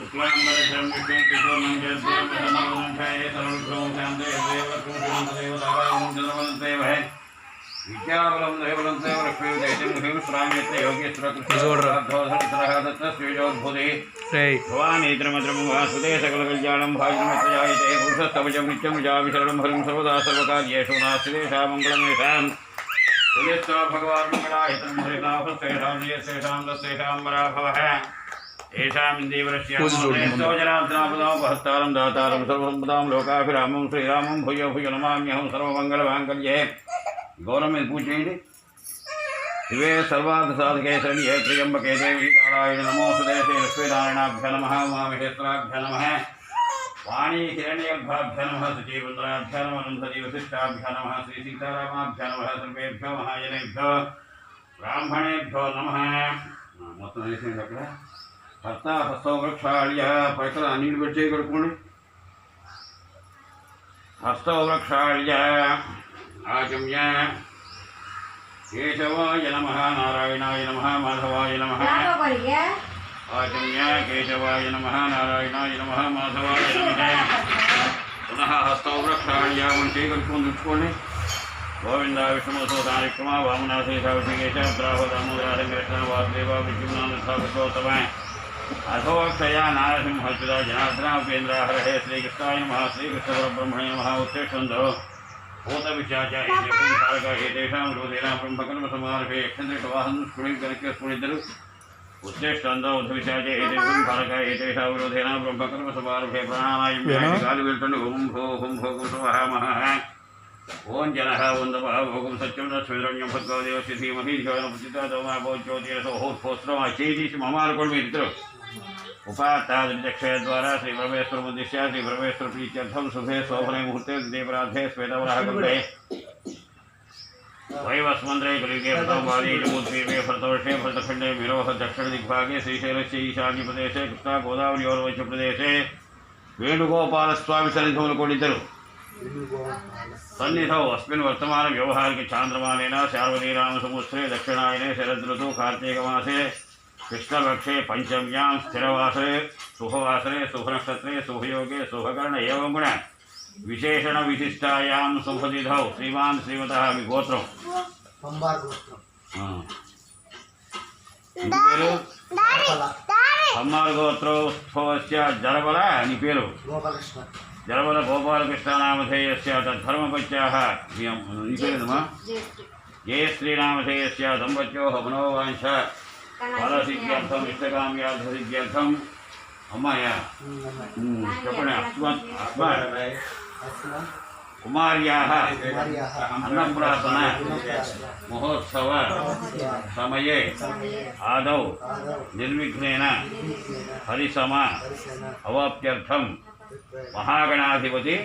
शुक्लांबरधरं विष्णुं कृष्णं जयदेवनमोनंठाय सर्वभूतं शान्ते देवलक्ष्मीं देवतारायणं चन्द्रवन्ते वै विद्याबलं देवलं देवलक्ष्मीं दैत्यं ह्रीं श्राम्यते योगेश्वरकृष्णोद्धवधरसरः दत्तस्वीजोद्भुते भवानीत्रमद्रमं वासुदे सकलकल्याणं भाजनमत्रजायते पुरुषस्तवचं नित्यं जाविशरणं हरिं सर्वदा सर्वकार्येषु नास्ति तेषां मङ्गलमेषां उदित्वा भगवान् मङ्गलाहितं हरिनाभस्तेषां येषां दस्तेषां वराभवः जनार्दनापदां दातारं सर्वसम्पदां लोकाभिरामं श्रीरामं भूयो भूयो नमाम्यहं सर्वमङ्गलमाङ्गल्ये गौरव में पूछेंगे शिवे सर्वार्थसाधके शरण्ये त्र्यंबके देवी नारायण नमोस्तुते लक्ष्मीनारायणाभ्य नमः उमामहेश्वराभ्य नमः वाणी हिरण्यगर्भाभ्य नमः सचीवेन्द्राभ्य नमः सजीवशिष्टाभ्य नमः श्री सीतारामाभ्य नमः सर्वेभ्यो महाजनेभ्यो ब्राह्मणेभ्यो नमः మొత్తం వేసేయండి అక్కడ భర్త హస్తవృక్షాళ్య పైకల నీళ్ళు పెట్టి కడుక్కోండి హస్తవృక్షాళ్య आचम्य केशवाय नमः नारायणाय नमः माधवाय नमः आचम्य केशवाय नमः नारायणाय नमः माधवाय नमः पुनः हस्तवृक्षाళ్య मंत्री कल्पुकोंడి गोविंदा विष्णुसोदानिक्रमा वामनाथेशाभिषेकेश द्रावदामोदराधंकृष्ण वासुदेव विद्युम्नाथोत्तम अथोक्षया नारसिंहच्युता जनार्दन उपेन्द्र हरे श्रीकृष्णाय नमः श्रीकृष्णपरब्रह्मणे नमः उत्तिष्ठन्तु भूतविशाचा एतेषां विरोधेन ब्रह्मकर्मसमारभे यक्षन्द्रवाहनं स्फुणिकर्क्यस्फुणितरु उत्तिष्ठन्तौ उद्धविशाचे एतेषां भारक एतेषां विरोधेन ब्रह्मकर्मसमारभे प्राणानायं गालु वेल्तुण्डु हुं भो कुसुमः महः ओं जनः वन्दपः भोगं सत्यं दस्विरण्यं भद्गवदेवस्य धीमहि धियोनप्रतितादोमा भोज्योतिरसो होत्पोस्त्रम चेतीसि ममालकुल्मित्र उपात्तादृक्षय द्वारा श्री परमेश्वर उद्दिश्य श्री परमेश्वर प्रीत्यर्थम शुभे शोभने मुहूर्ते देवराधे श्वेतवराहकल्पे वैवस्मन्द्रे कलिगे प्रथमवादी जम्बूद्वीपे भरतवर्षे भरतखण्डे मिरोह दक्षिण दिग्भागे श्रीशैलस्य ईशान्य प्रदेशे कृष्णा गोदावरी और वैश्य प्रदेशे वेणुगोपालस्वामी सन्निधौ सन्निधौ अस्मिन् वर्तमान व्यवहारिक चांद्रमानेन शार्वरीराम संवत्सरे दक्षिणायने शरदृतु कार्तिकमासे कृष्णपक्षे पंचम्यां स्थिरवासरे शुभवासरे शुभनक्षत्रे शुभयोगे शुभकर्ण एवं गुण विशेषण विशिष्टायां शुभतिथौ श्रीमान् श्रीमतः विगोत्रं हम्मार गोत्रोत्सवस्य जलबल नि पेरु जलबल गोपालकृष्ण नामधेयस्य तद्धर्मपत्याः जयश्रीनामधेयस्य दम्पत्योः मनोवाञ्छ फलसिद्ध्यर्थम इष्टकाम्यार्थसिद्ध्यर्थम अम्माया చెప్పండి कुमार्याः अन्नप्राशन महोत्सव समये आदौ निर्विघ्नेन हरिसम अवाप्त्यर्थम महागणाधिपति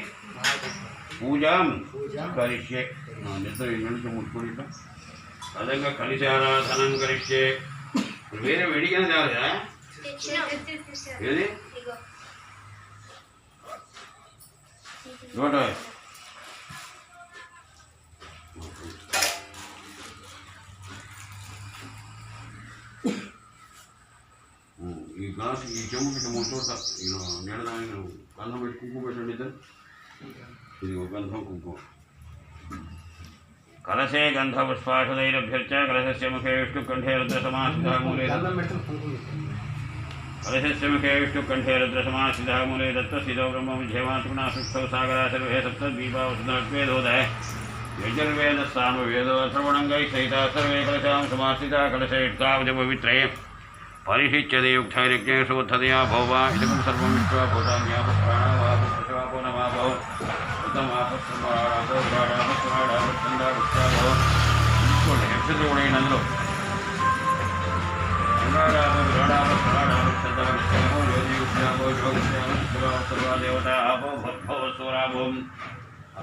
पूजां करिष्ये अदंग कलिशाराधनं करिष्ये వేరే వెడిగానే తేవాలా ఏది నోట ఈ గ్లాస్ ఈ చెంబు పెట్టి మూడు నీడదాని గంధం పెట్టి కుంకుమ పెట్టండి ఇద్దరు ఇది గంధం కుంకుమ कलशे गंधपुष्पाशदैरभ्यर्च कलशस्य मुखे विष्णुकण्ठे रुद्रसमाश्रितः मूले कलशस्य मुखे विष्णुकण्ठे रुद्रसमाश्रितः मूले दत्तस्थितौ ब्रह्मविध्यमात्मना सुक्षौ सागरा सर्वे सप्तद्वीपावसुनद्वेदोदय यजुर्वेदस्सामवेदो अथर्वणङ्गैः सहिताः सर्वे कलशां समाश्रिताः कलशयुक्तावजपवित्रये परिशिच्यते युक्तैर्यज्ञेषुद्धतया भौवा इदं सर्वं विश्वा भूतान्याः प्राणावापो नमाभौ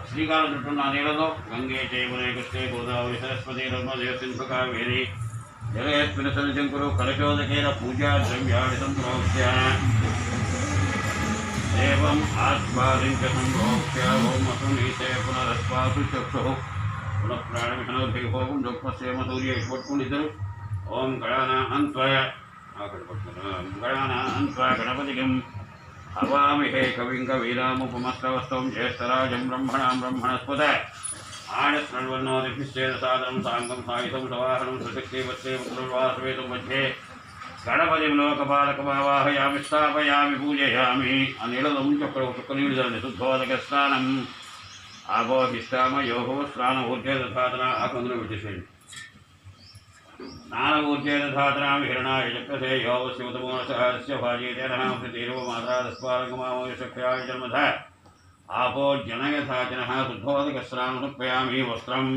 श्रीकाल చుట్టూ నీళ్ళలో గంగే చైమునే కృష్ణే గోదావరి సరస్వతి నర్మదే సింధు కావేరి జగయస్మిన్ సన్నిశంకురు కలశోదకేన పూజా ద్రవ్యాణి సంప్రోక్ష్య एवं आत्मादिं च संभोक्ष्य ओम असुनीते पुनरस्वासु चक्षुः पुनः प्राणमिहनोभिहोगं दुःखस्य सूर्य इष्वट्कुण्डितरु ओम गणाना अन्त्वय गणपतिं हवामहे कविं कवीनामुपमस्तवस्तं ज्येष्ठराजं ब्रह्मणां ब्रह्मणस्पत आनश्रण्वन्नोदिभिश्चेदसादनं साङ्गं सायुधं सवाहनं सुशक्तिवत्से पुत्रवासवेतुं मध्ये गणपतिं लोकपालकमावाहयामि स्थापयामि पूजयामि अनिलदं चक्रवशुक्कनीलजलं शुद्धोदकस्नानम् आपोहिष्ठामयोः स्नानपूर्जयदधातना आकन्द्र विचिषेणि स्नानपूर्जयदधातनां हिरणाय चक्रसे योगस्यमुतमोनसहस्य भाजीतेनः प्रतिरो माता तस्मारङ्गमामोयशक्त्याय जन्मध आपो जनयथाचनः शुद्धोदकस्नानमुपयामि वस्त्रम्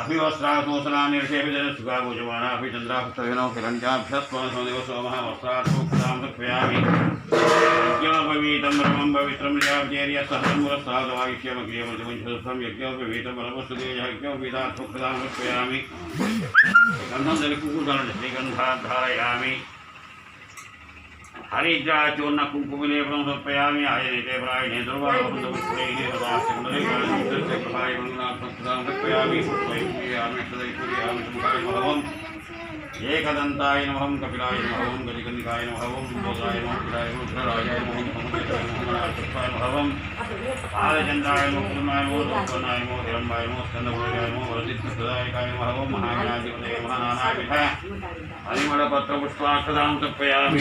अभिवस्त्रासूचनानिर्षेभिजनसुखाभुजमाना अभिचन्द्राभुक्तविनो हिरण्याभ्यस्पनसोदेव सोमः वस्त्रात्मोक्तां समर्पयामि यज्ञोपवीतं ब्रह्मं पवित्रं निजाव्येर्यस्तहस्रमुरस्तादवायुष्यमग्रियमतिमुञ्चदुःखं यज्ञोपवीतं ब्रह्मस्तुतेजः यज्ञोपवीतात्मोक्तां समर्पयामि गन्धं दलिकुकुदानं श्रीगन्धात् धारयामि हरिद्राचूर्ण कुङ्कुमलेपनं समर्पयामि आयनेते प्रायणे दुर्वाहबन्धपुष्पैः सदास्यकुण्डलीकालस्य प्रभाय मङ्गलात्मकतां समर्पयामि पुष्पैपूजयामि सदैपूजयामि शङ्काय महवम् एकदन्ताय नमः कपिलाय नमः गजकन्निकाय नमः बोधाय नमः पिताय नमः रुद्रराजाय नमः महोदयाय नमः पुष्पाय महवम् बालचन्द्राय नमः पूर्णाय नमः लोकनाय नमः हिरण्माय नमः स्कन्दभूषाय नमः वरसिद्धसदायकाय नमः महागणाधिपतये नमः नानाविध परिमलपत्रपुष्पाक्षदां समर्पयामि।